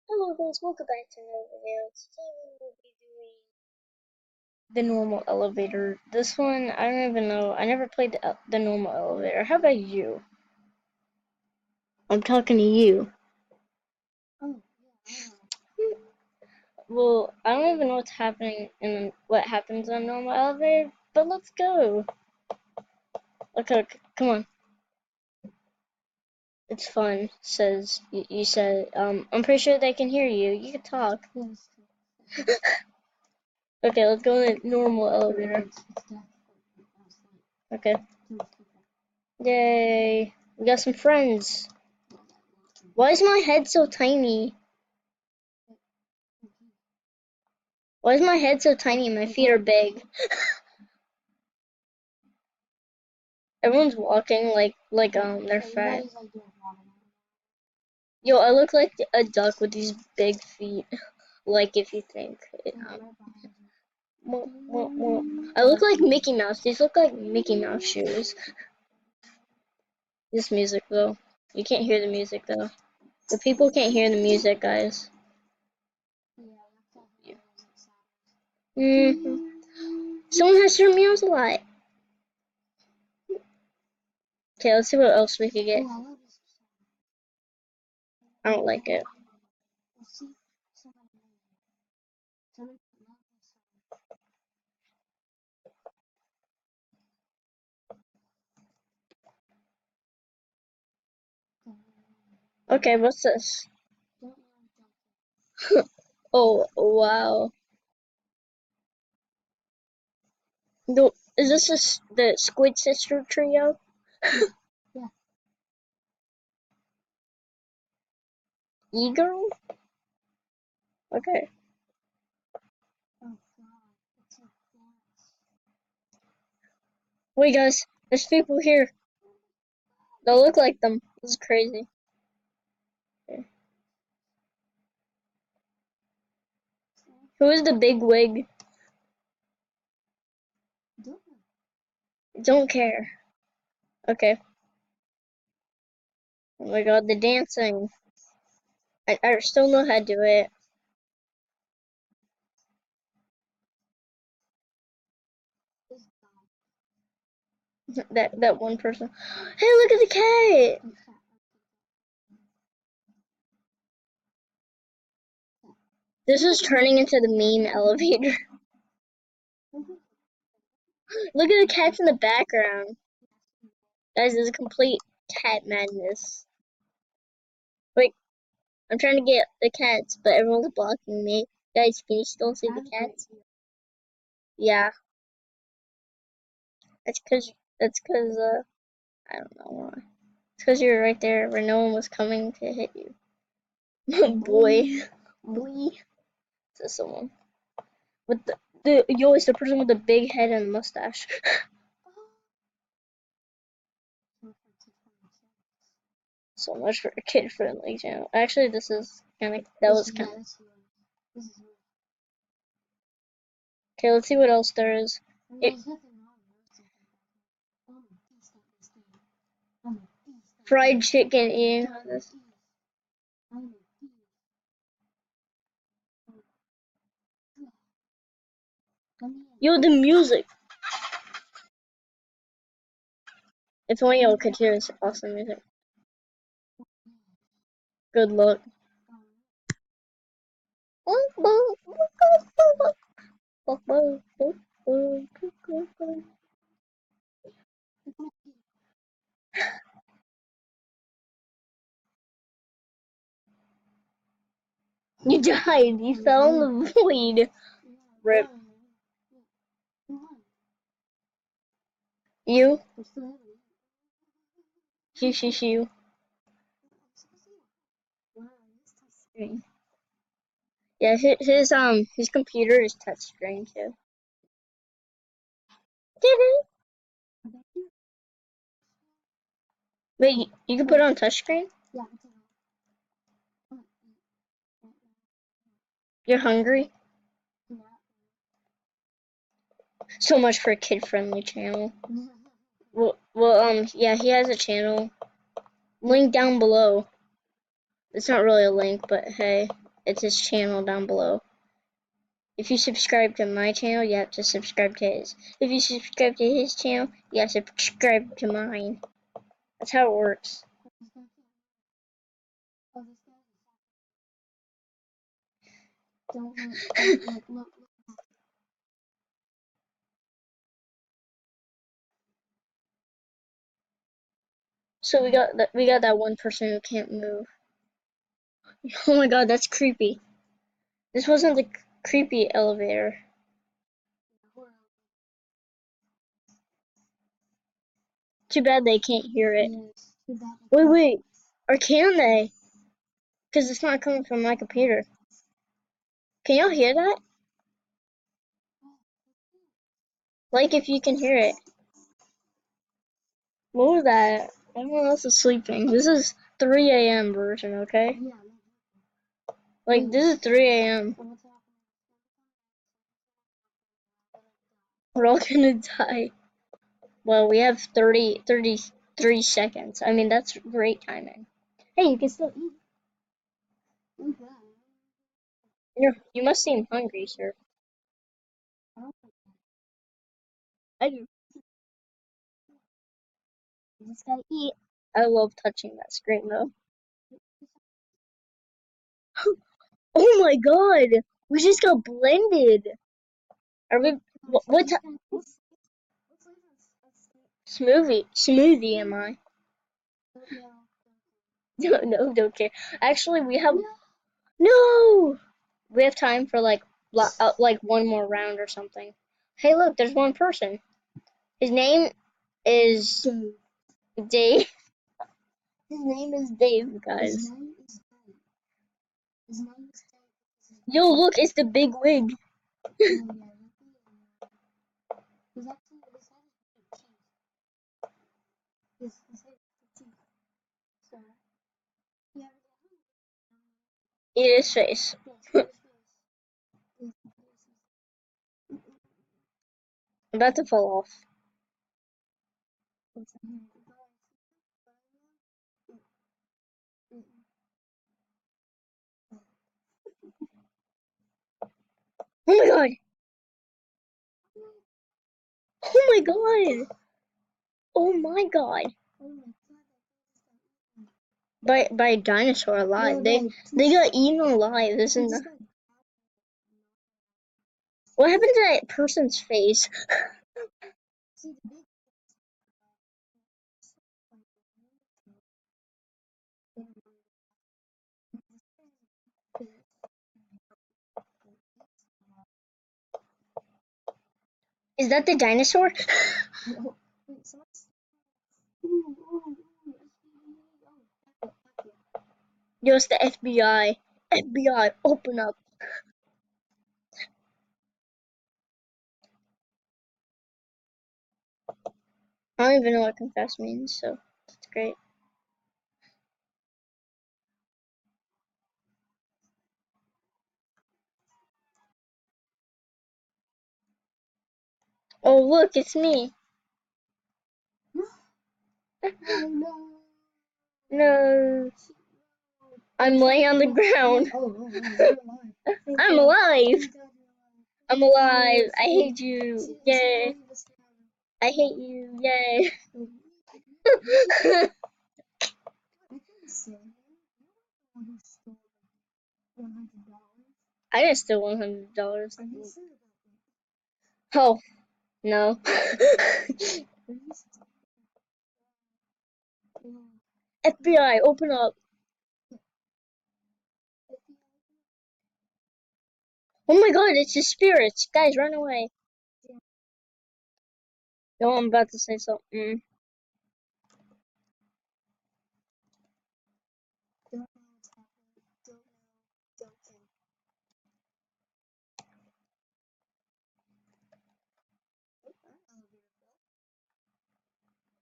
Hello guys, welcome back to another video. Today we will be doing the normal elevator. This one, I don't even know. I never played the normal elevator. How about you? I'm talking to you. Oh, well, I don't even know what's happening and what happens on normal elevator, but let's go. Okay, come on. It's fun, says you said. I'm pretty sure they can hear you. You can talk. Yes. Okay, let's go in the normal elevator. Okay. Yay. We got some friends. Why is my head so tiny? Why is my head so tiny and my feet are big? Everyone's walking like they're fat. Yo, I look like a duck with these big feet. Like if you think. I look like Mickey Mouse. These look like Mickey Mouse shoes. This music though. You can't hear the music though. The people can't hear the music, guys. Someone has to meows a lot. Okay, let's see what else we could get. I don't like it. Okay, what's this? Oh, wow. Is this the Squid Sister trio? Yeah. E-girl? Okay. Wait, guys, there's people here. They look like them. This is crazy. Okay. Who is the big wig? Don't care. Okay. Oh my god, the dancing. I still know how to do it. That one person. Hey, look at the cat! This is turning into the meme elevator. Look at the cats in the background. Guys, this is complete cat madness. Wait, I'm trying to get the cats, but everyone's blocking me. Guys, can you still see the cats? Yeah, that's cause I don't know why. It's cause you're right there where no one was coming to hit you. Boy. Boy. Says someone. With it's the person with the big head and mustache. So much for a kid friendly channel. Actually, this is that was kind of. Okay, let's see what else there is. It, fried chicken eating on this. Yo, the music. If only y'all could hear this awesome music. Good luck. You died. You fell in the void. Rip. You? Shoo. Yeah, his computer is touchscreen too. Wait, you can put it on touchscreen? You're hungry? So much for a kid-friendly channel. Yeah, he has a channel. Link down below. It's not really a link, but hey, it's his channel down below. If you subscribe to my channel, you have to subscribe to his. If you subscribe to his channel, you have to subscribe to mine. That's how it works. So we got that one person who can't move. Oh my god, that's creepy. This wasn't the creepy elevator. Too bad they can't hear it. Wait. Or can they? Because it's not coming from my computer. Can y'all hear that? Like if you can hear it. What was that? Everyone else is sleeping. This is 3 a.m. version, okay? Like, this is 3 a.m. We're all gonna die. Well, we have 33 seconds. I mean, that's great timing. Hey, you can still eat. You must seem hungry, sir. I do. You just gotta eat. I love touching that screen, though. Oh my god! We just got blended! Are we. What smoothie am I? No, don't care. Actually, we have. No! We have time for like one more round or something. Hey, look, there's one person. His name is Dave. His name is Dave, guys. Yo, look, it's the big wig. Eat his face. I'm about to fall off. Oh my god! Oh my god! Oh my god! By a dinosaur alive. They got eaten alive, isn't that? What happened to that person's face? Is that the dinosaur? Yo, it's the FBI. FBI, open up. I don't even know what confess means, so that's great. Oh, look, it's me. No. I'm laying on the ground. I'm alive. I'm alive. I hate you. Yay. I hate you. Yay. I just steal $100. Oh, no. FBI, open up. Oh my god, it's the spirits. Guys, run away. No, I'm about to say something.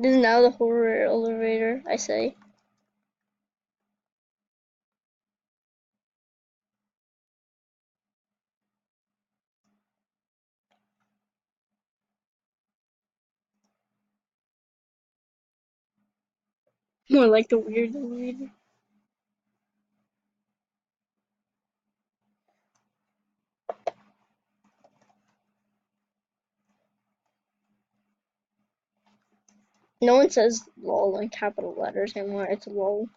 This is now the horror elevator, I say. More like the weird elevator. No one says lol in capital letters anymore. It's lol,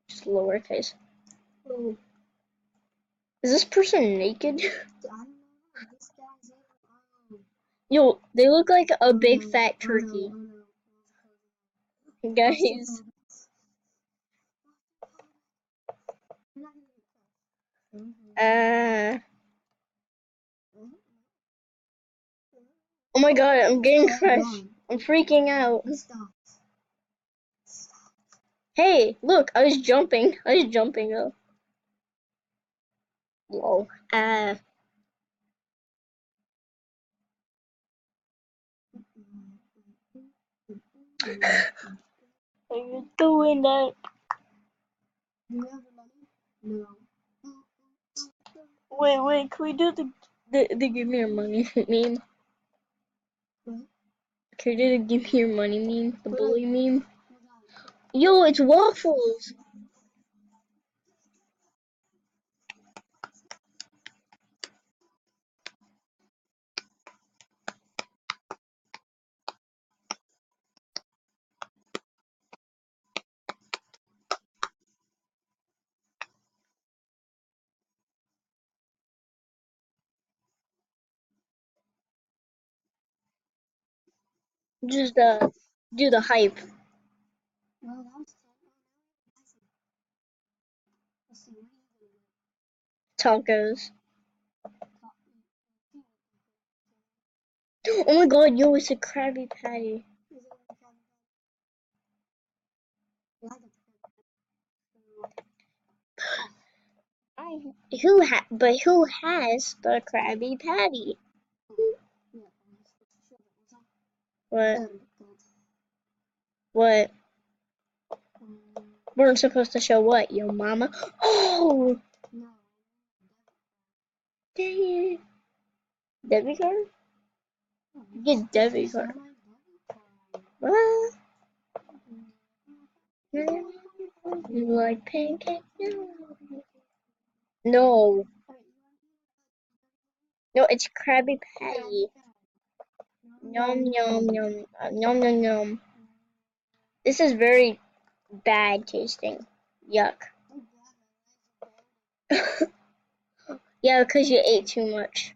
just lowercase. Oh, Is this person naked? I don't know. This guy's in. Oh, Yo, they look like a oh big no. fat Oh no. turkey. Oh no. Guys. You're not gonna get Uh, crushed. oh my god, I'm getting Oh, crushed. gone. I'm freaking out. It stopped. Hey, look, I was jumping. I was jumping though. Lol. Are you doing that? Do you have the money? No. Wait, can we do the give me your money meme? What? Can we do the give me your money meme? The What? bully meme? Hold on. Yo, it's waffles. Just do the hype. Well, that was 10. Let's see. What are you gonna Tacos. do? Oh my god, yo, it's a Krabby Patty. Is it gonna come? Like a But who has the Krabby Patty? yeah. What? Gold. What? Um, We're supposed to show what? Your mama? Oh, no. dang it. Debit card? Get debit card. What? You like pancakes? No. No, it's Krabby Patty. Yum, yum, yum. Yum, yum, yum. This is very bad tasting. Yuck. Yeah, because you ate too much.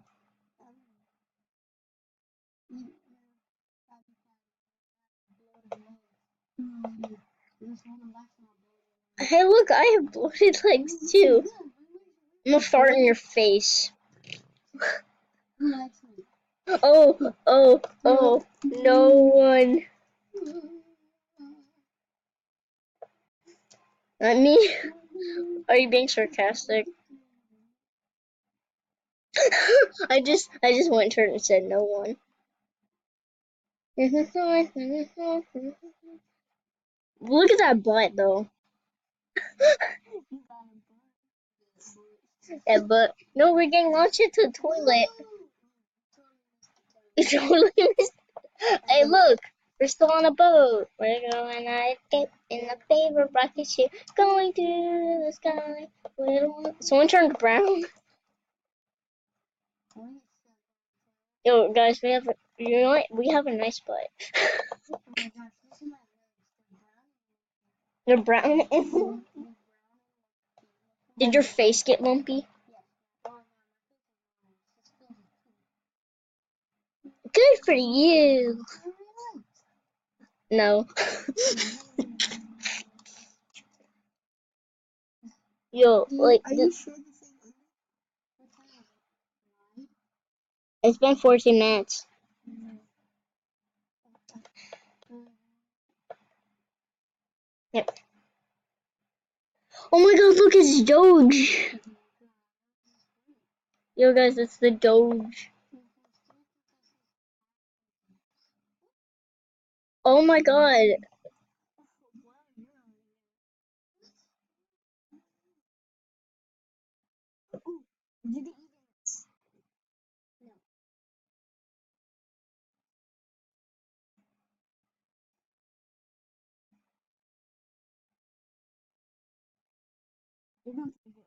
Hey, look, I have bloated legs too. I'm gonna fart in your face. Oh, no one. Not me. Are you being sarcastic? I just went to her and said no one. Look at that butt though. That butt. No, we're getting launched into the toilet. It's totally missed. Hey, look, we're still on a boat. We're going to escape in a favorite rocket ship, going through the sky. Someone turned brown. Yo, guys, you know what? We have a nice butt. They're brown. Did your face get lumpy? Good for you. No. Yo, like, Are you sure this ain't it's been 14 minutes. Yep. Oh my god, look, it's Doge. Yo, guys, it's the Doge. Oh my god. Did it eat it? No.